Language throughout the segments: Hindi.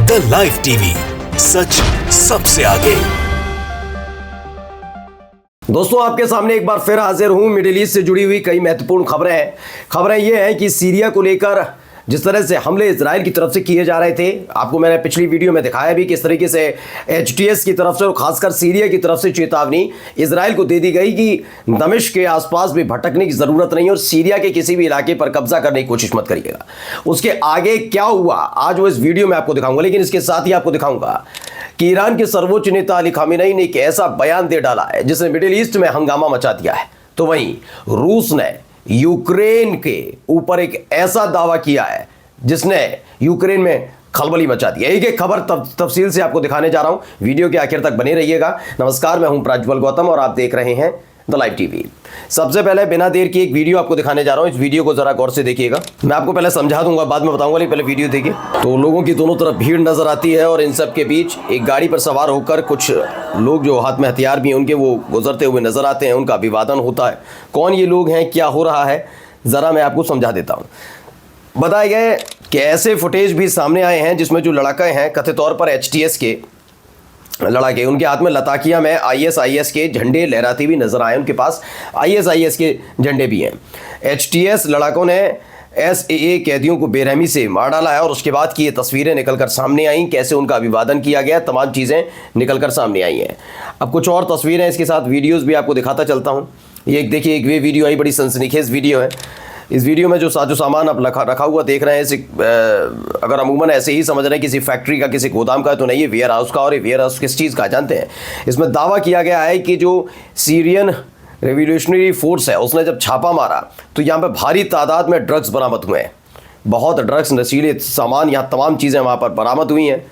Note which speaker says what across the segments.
Speaker 1: द लाइव टीवी, सच सबसे आगे।
Speaker 2: दोस्तों, आपके सामने एक बार फिर हाजिर हूं। मिडिल ईस्ट से जुड़ी हुई कई महत्वपूर्ण खबरें ये हैं कि सीरिया को लेकर जिस तरह से हमले इजराइल की तरफ से किए जा रहे थे, आपको मैंने पिछली वीडियो में दिखाया भी किस तरीके से एचटीएस की तरफ से और खासकर सीरिया की तरफ से चेतावनी इजराइल को दे दी गई कि दमिश्क के आसपास भी भटकने की जरूरत नहीं और सीरिया के किसी भी इलाके पर कब्जा करने की कोशिश मत करिएगा। उसके आगे क्या हुआ आज वो इस वीडियो में आपको दिखाऊंगा, लेकिन इसके साथ ही आपको दिखाऊंगा कि ईरान के सर्वोच्च नेता अली खामेनेई ने एक ऐसा बयान दे डाला है जिसने मिडिल ईस्ट में हंगामा मचा दिया है। तो वहीं रूस ने यूक्रेन के ऊपर एक ऐसा दावा किया है जिसने यूक्रेन में खलबली मचा दी है। एक खबर तफसील से आपको दिखाने जा रहा हूं, वीडियो के आखिर तक बने रहिएगा। नमस्कार, मैं हूं प्रज्वल गौतम और आप देख रहे हैं द लाइव टीवी। सबसे पहले बिना देर की एक वीडियो आपको दिखाने जा रहा हूं, इस वीडियो को जरा गौर से देखिएगा। मैं आपको पहले समझा दूंगा, बाद में बताऊंगा, लेकिन पहले वीडियो देखिए। तो लोगों की दोनों तरफ भीड़ नजर आती है और इन सब के बीच एक गाड़ी पर सवार होकर कुछ लोग जो हाथ में हथियार भी हैं उनके वो गुजरते हुए नजर आते हैं, उनका अभिवादन होता है। कौन ये लोग हैं, क्या हो रहा है, जरा मैं आपको समझा देता हूँ। बताए गए कि ऐसे फुटेज भी सामने आए हैं जिसमें जो लड़ाके हैं कथित तौर पर एचटीएस के लड़ाके, उनके हाथ में लताकिया में आईएसआईएस के झंडे लहराते हुए नजर आए। उनके पास आईएसआईएस के झंडे भी हैं। एचटीएस लड़ाकों ने एसएए कैदियों को बेरहमी से मार डाला है और उसके बाद की ये तस्वीरें निकलकर सामने आई, कैसे उनका अभिवादन किया गया, तमाम चीज़ें निकलकर सामने आई हैं। अब कुछ और तस्वीरें इसके साथ वीडियोज़ भी आपको दिखाता चलता हूँ। ये देखिए, एक वे वीडियो आई, बड़ी सनसनीखेज वीडियो है। इस वीडियो में जो साजो सामान आप रखा हुआ देख रहे हैं, अगर अमूमन ऐसे ही समझ रहे हैं किसी फैक्ट्री का, किसी गोदाम का, तो नहीं, ये वेयर हाउस का। और ये वेयर हाउस किस चीज़ का जानते हैं? इसमें दावा किया गया है कि जो सीरियन रेवोल्यूशनरी फोर्स है उसने जब छापा मारा तो यहाँ पे भारी तादाद में ड्रग्स बरामद हुए हैं। बहुत ड्रग्स, नशीले सामान, यहाँ तमाम चीज़ें वहाँ पर बरामद हुई हैं।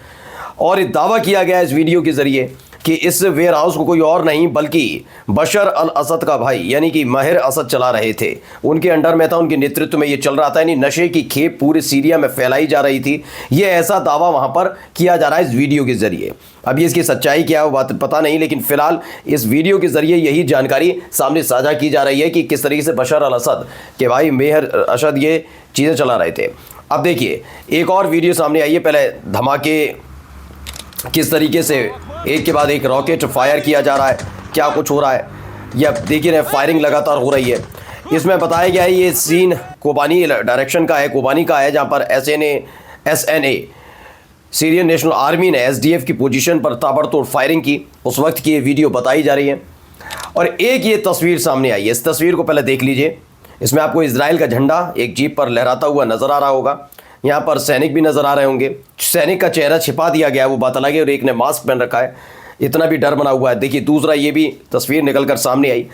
Speaker 2: और ये दावा किया गया है इस वीडियो के ज़रिए कि इस वेयर हाउस को कोई और नहीं बल्कि बशर अल असद का भाई यानी कि माहिर असद चला रहे थे। उनके अंडर में था, उनके नेतृत्व में ये चल रहा था। यानी नशे की खेप पूरे सीरिया में फैलाई जा रही थी। ये ऐसा दावा वहाँ पर किया जा रहा है इस वीडियो के ज़रिए। अब ये इसकी सच्चाई क्या है वो बात पता नहीं, लेकिन फिलहाल इस वीडियो के ज़रिए यही जानकारी सामने साझा की जा रही है कि किस तरीके से बशर अल असद के भाई माहिर असद ये चीज़ें चला रहे थे। अब देखिए, एक और वीडियो सामने आई है। पहले धमाके किस तरीके से एक के बाद एक रॉकेट फायर किया जा रहा है, क्या कुछ हो रहा है, या देखिए ना, फायरिंग लगातार हो रही है। इसमें बताया गया है ये सीन कोबानी डायरेक्शन का है, कोबानी का है, जहाँ पर एसएनए सीरियन नेशनल आर्मी ने एसडीएफ की पोजीशन पर ताबड़तोड़ फायरिंग की। उस वक्त की ये वीडियो बताई जा रही है। और एक ये तस्वीर सामने आई है, इस तस्वीर को पहले देख लीजिए। इसमें आपको इजराइल का झंडा एक जीप पर लहराता हुआ नजर आ रहा होगा। यहाँ पर सैनिक भी नजर आ रहे होंगे। सैनिक का चेहरा छिपा दिया गया है, वो बात अलग है, और एक ने मास्क पहन रखा है। इतना भी डर बना हुआ है। देखिए, दूसरा ये भी तस्वीर निकलकर सामने आई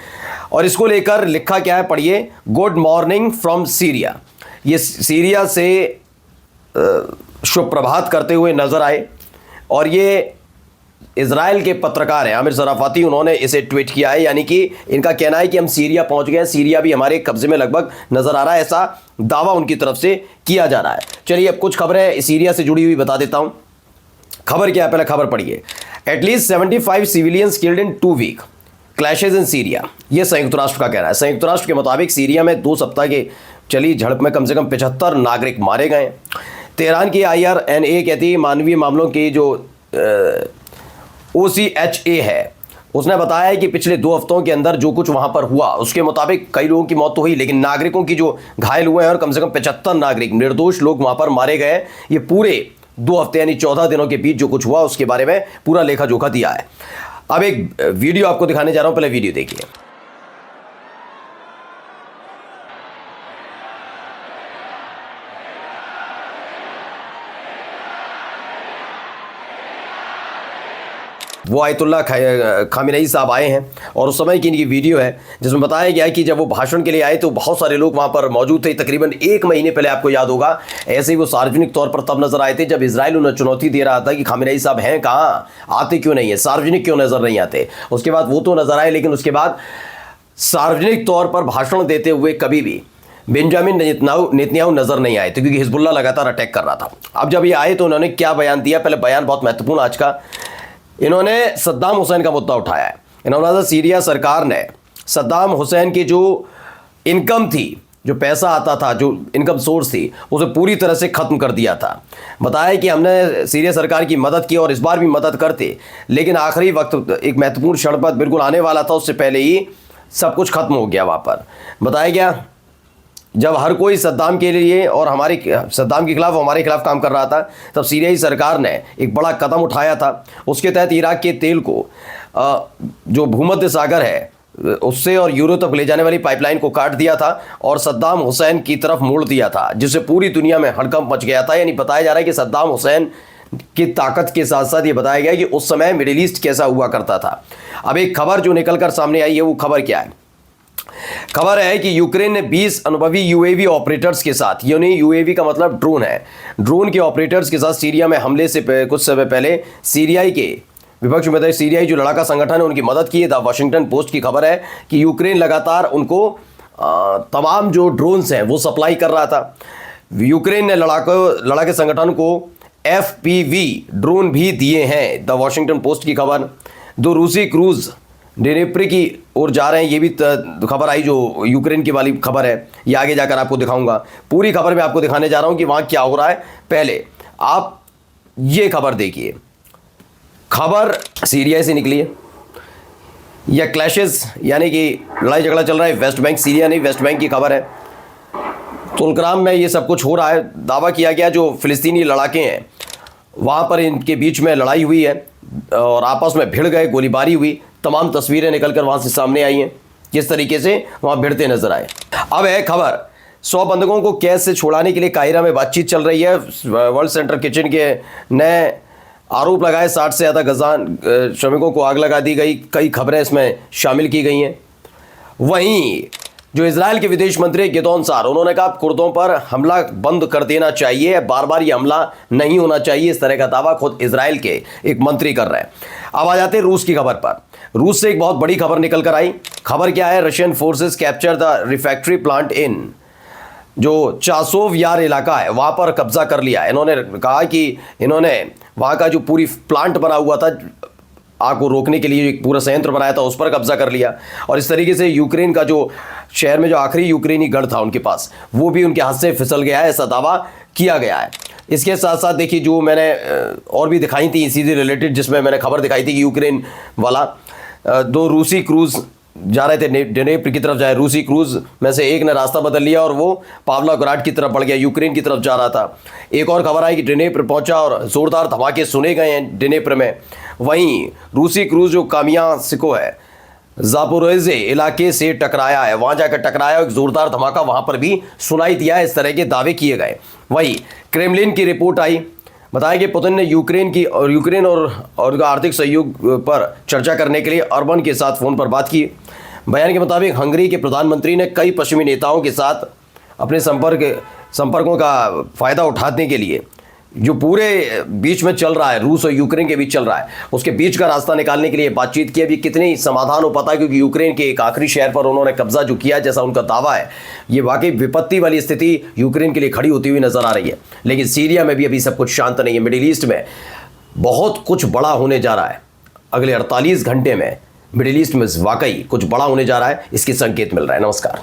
Speaker 2: और इसको लेकर लिखा क्या है, पढ़िए। Good morning from Syria. ये सीरिया से शुभ प्रभात करते हुए नजर आए और ये इजराइल के पत्रकार हैं आमिर सराफाती, उन्होंने इसे ट्वीट किया है। यानी कि इनका कहना है कि हम सीरिया पहुंच गए, सीरिया भी हमारे कब्जे में लगभग नजर आ रहा है, ऐसा दावा उनकी तरफ से किया जा रहा है। चलिए, अब कुछ खबरें सीरिया से जुड़ी हुई बता देता हूं। खबर क्या है, पहले खबर पढ़िए। At least 75 civilians killed in 2 week clashes in Syria, यह संयुक्त राष्ट्र का कहना है। संयुक्त राष्ट्र के मुताबिक सीरिया में 2 सप्ताह के चली झड़प में कम से कम 75 नागरिक मारे गए। तेहरान की IRNA कहती है मानवीय मामलों की जो OCHA है, उसने बताया है कि पिछले 2 हफ्तों के अंदर जो कुछ वहां पर हुआ उसके मुताबिक कई लोगों की मौत तो हुई, लेकिन नागरिकों की जो घायल हुए हैं और कम से कम 75 नागरिक निर्दोष लोग वहां पर मारे गए। ये पूरे 2 हफ्ते यानी 14 दिनों के बीच जो कुछ हुआ उसके बारे में पूरा लेखा जोखा दिया है। अब एक वीडियो आपको दिखाने जा रहा हूं, पहले वीडियो देखिए। वो आयतुल्ला खामेनेई साहब आए हैं और उस समय की इनकी वीडियो है जिसमें बताया गया है कि जब वो भाषण के लिए आए तो बहुत सारे लोग वहाँ पर मौजूद थे। तकरीबन 1 महीने पहले, आपको याद होगा, ऐसे ही वो सार्वजनिक तौर पर तब नजर आए थे जब इजराइल उन्हें चुनौती दे रहा था कि खामेनेई साहब हैं कहाँ, आते क्यों नहीं है, सार्वजनिक क्यों नजर नहीं आते। उसके बाद वो तो नजर आए, लेकिन उसके बाद सार्वजनिक तौर पर भाषण देते हुए कभी भी बेंजामिन नेतन्याहू नजर नहीं आए थे, क्योंकि हिजबुल्लाह लगातार अटैक कर रहा था। अब जब ये आए तो उन्होंने क्या बयान दिया, पहले बयान बहुत महत्वपूर्ण आज का। इन्होंने सद्दाम हुसैन का मुद्दा उठाया है। इन्होंने सीरिया सरकार ने सद्दाम हुसैन की जो इनकम थी जो पैसा आता था, जो इनकम सोर्स थी, उसे पूरी तरह से ख़त्म कर दिया था। बताया कि हमने सीरिया सरकार की मदद की और इस बार भी मदद करते, लेकिन आखिरी वक्त एक महत्वपूर्ण क्षण पर बिल्कुल आने वाला था, उससे पहले ही सब कुछ ख़त्म हो गया वहाँ पर। बताया गया जब हर कोई सद्दाम के लिए और सद्दाम के खिलाफ, हमारे खिलाफ काम कर रहा था, तब सीरियाई सरकार ने एक बड़ा कदम उठाया था। उसके तहत इराक के तेल को जो भूमध्य सागर है उससे और यूरोप तक ले जाने वाली पाइपलाइन को काट दिया था और सद्दाम हुसैन की तरफ मोड़ दिया था, जिससे पूरी दुनिया में हड़कंप मच गया था। यानी बताया जा रहा है कि सद्दाम हुसैन की ताकत के साथ साथ ये बताया गया कि उस समय मिडिल ईस्ट कैसा हुआ करता था। अब एक खबर जो निकल कर सामने आई है, वो खबर क्या है? खबर है कि यूक्रेन ने 20 अनुभवी यूएवी ऑपरेटर्स के साथ, यानी यूएवी का मतलब ड्रोन है, ड्रोन के ऑपरेटर्स के साथ सीरिया में हमले से कुछ समय पहले सीरियाई के विपक्ष में सीरियाई जो लड़ाका संगठन है उनकी मदद की है। द वाशिंगटन पोस्ट की खबर है कि यूक्रेन लगातार उनको तमाम जो ड्रोन्स हैं वो सप्लाई कर रहा था। यूक्रेन ने लड़ाके संगठन को FPV ड्रोन भी दिए हैं। द वाशिंगटन पोस्ट की खबर। 2 रूसी क्रूज डिनेप्र की ओर जा रहे हैं, ये भी खबर आई जो यूक्रेन की वाली खबर है। ये आगे जाकर आपको दिखाऊंगा, पूरी खबर में आपको दिखाने जा रहा हूं कि वहां क्या हो रहा है। पहले आप ये खबर देखिए। खबर सीरिया से निकली है। यह क्लैशेस यानी कि लड़ाई झगड़ा चल रहा है वेस्ट बैंक, सीरिया नहीं, वेस्ट बैंक की खबर है। तुलकराम में ये सब कुछ हो रहा है। दावा किया गया जो फ़िलिस्तीनी लड़ाके हैं वहाँ पर इनके बीच में लड़ाई हुई है और आपस में भिड़ गए, गोलीबारी हुई। तमाम तस्वीरें निकलकर वहाँ से सामने आई हैं, किस तरीके से वहाँ भिड़ते नजर आए। अब है खबर, 100 बंधकों को कैद से छुड़ाने के लिए काहिरा में बातचीत चल रही है। वर्ल्ड सेंटर किचन के नए आरोप लगाए, 60 से ज़्यादा गजान श्रमिकों को आग लगा दी गई। कई खबरें इसमें शामिल की गई हैं। वहीं जो इजराइल के विदेश मंत्री गिदोन सार, उन्होंने कहा कुर्दों पर हमला बंद कर देना चाहिए, बार बार ये हमला नहीं होना चाहिए। इस तरह का दावा खुद इजराइल के एक मंत्री कर रहे हैं। अब आ जाते हैं रूस की खबर पर। रूस से एक बहुत बड़ी खबर निकल कर आई। खबर क्या है? Russian forces capture the refractory plant in, जो चासोव यार इलाका है वहाँ पर कब्जा कर लिया। इन्होंने कहा कि इन्होंने वहाँ का जो पूरी प्लांट बना हुआ था आग को रोकने के लिए, एक पूरा संयंत्र बनाया था, उस पर कब्जा कर लिया। और इस तरीके से यूक्रेन का जो शहर में जो आखिरी यूक्रेनी गढ़ था उनके पास, वो भी उनके हाथ से फिसल गया है, ऐसा दावा किया गया है। इसके साथ साथ देखिए जो मैंने और भी दिखाई थी इसी से रिलेटेड, जिसमें मैंने खबर दिखाई थी कि यूक्रेन वाला 2 रूसी क्रूज़ जा रहे थे डिनेप्र की तरफ जाए। रूसी क्रूज़ में से एक ने रास्ता बदल लिया और वो पावलोग्राड की तरफ बढ़ गया, यूक्रेन की तरफ जा रहा था। एक और खबर आई कि डिनेप्र पहुंचा और ज़ोरदार धमाके सुने गए हैं डिनेप्र में। वहीं रूसी क्रूज़ जो कामियांस्को है, ज़ापोरिज़्या इलाके से टकराया है, वहाँ जाकर टकराया, एक ज़ोरदार धमाका वहाँ पर भी सुनाई दिया है, इस तरह के दावे किए गए। वहीं क्रेमलिन की रिपोर्ट आई, बताया कि पुतिन ने यूक्रेन और आर्थिक सहयोग पर चर्चा करने के लिए अर्बन के साथ फ़ोन पर बात की। बयान के मुताबिक हंगरी के प्रधानमंत्री ने कई पश्चिमी नेताओं के साथ अपने संपर्कों का फ़ायदा उठाने के लिए, जो पूरे बीच में चल रहा है, रूस और यूक्रेन के बीच चल रहा है, उसके बीच का रास्ता निकालने के लिए बातचीत की। अभी कितनी समाधान हो पाता है, क्योंकि यूक्रेन के एक आखिरी शहर पर उन्होंने कब्जा जो किया, जैसा उनका दावा है, ये वाकई विपत्ति वाली स्थिति यूक्रेन के लिए खड़ी होती हुई नजर आ रही है। लेकिन सीरिया में भी अभी सब कुछ शांत नहीं है। मिडिल ईस्ट में बहुत कुछ बड़ा होने जा रहा है। अगले 48 घंटे में मिडिल ईस्ट में वाकई कुछ बड़ा होने जा रहा है, इसके संकेत मिल रहा है। नमस्कार।